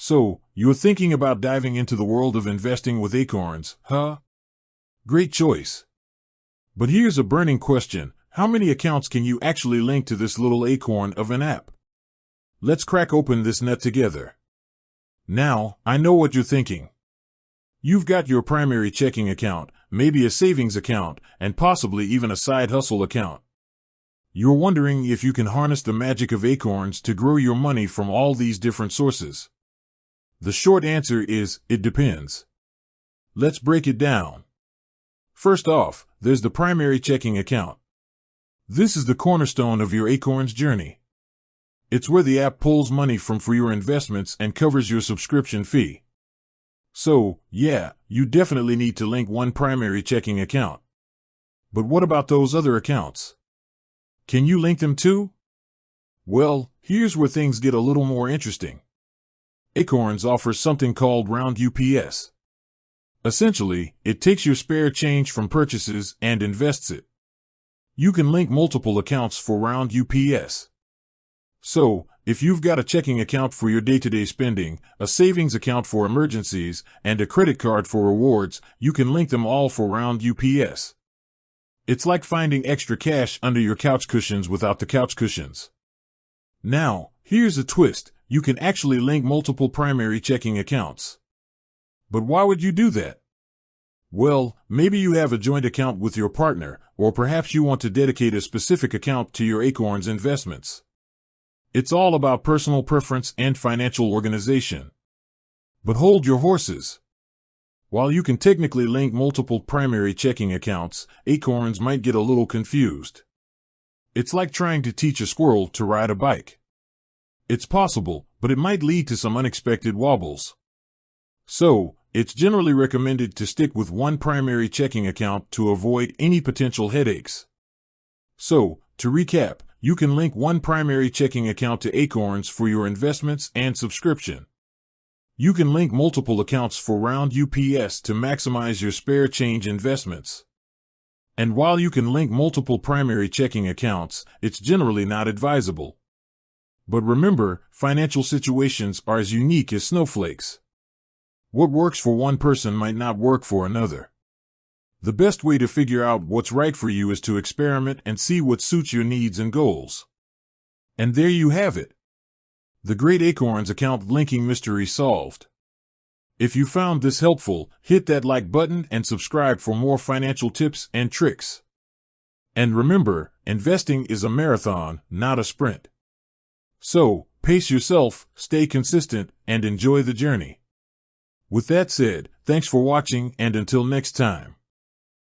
So, you're thinking about diving into the world of investing with Acorns, huh? Great choice. But here's a burning question. How many accounts can you actually link to this little acorn of an app? Let's crack open this nut together. Now, I know what you're thinking. You've got your primary checking account, maybe a savings account, and possibly even a side hustle account. You're wondering if you can harness the magic of Acorns to grow your money from all these different sources. The short answer is, it depends. Let's break it down. First off, there's the primary checking account. This is the cornerstone of your Acorns journey. It's where the app pulls money from for your investments and covers your subscription fee. So, yeah, you definitely need to link one primary checking account. But what about those other accounts? Can you link them too? Well, here's where things get a little more interesting. Acorns offers something called Round UPS. Essentially, it takes your spare change from purchases and invests it. You can link multiple accounts for Round UPS. So, if you've got a checking account for your day-to-day spending, a savings account for emergencies, and a credit card for rewards, you can link them all for Round UPS. It's like finding extra cash under your couch cushions without the couch cushions. Now, here's a twist. You can actually link multiple primary checking accounts. But why would you do that? Well, maybe you have a joint account with your partner, or perhaps you want to dedicate a specific account to your Acorns investments. It's all about personal preference and financial organization. But hold your horses. While you can technically link multiple primary checking accounts, Acorns might get a little confused. It's like trying to teach a squirrel to ride a bike. It's possible, but it might lead to some unexpected wobbles. So, it's generally recommended to stick with one primary checking account to avoid any potential headaches. So, to recap, you can link one primary checking account to Acorns for your investments and subscription. You can link multiple accounts for Round UPS to maximize your spare change investments. And while you can link multiple primary checking accounts, it's generally not advisable. But remember, financial situations are as unique as snowflakes. What works for one person might not work for another. The best way to figure out what's right for you is to experiment and see what suits your needs and goals. And there you have it. The great Acorns account linking mystery solved. If you found this helpful, hit that like button and subscribe for more financial tips and tricks. And remember, investing is a marathon, not a sprint. So, pace yourself, stay consistent, and enjoy the journey. With that said, thanks for watching, and until next time.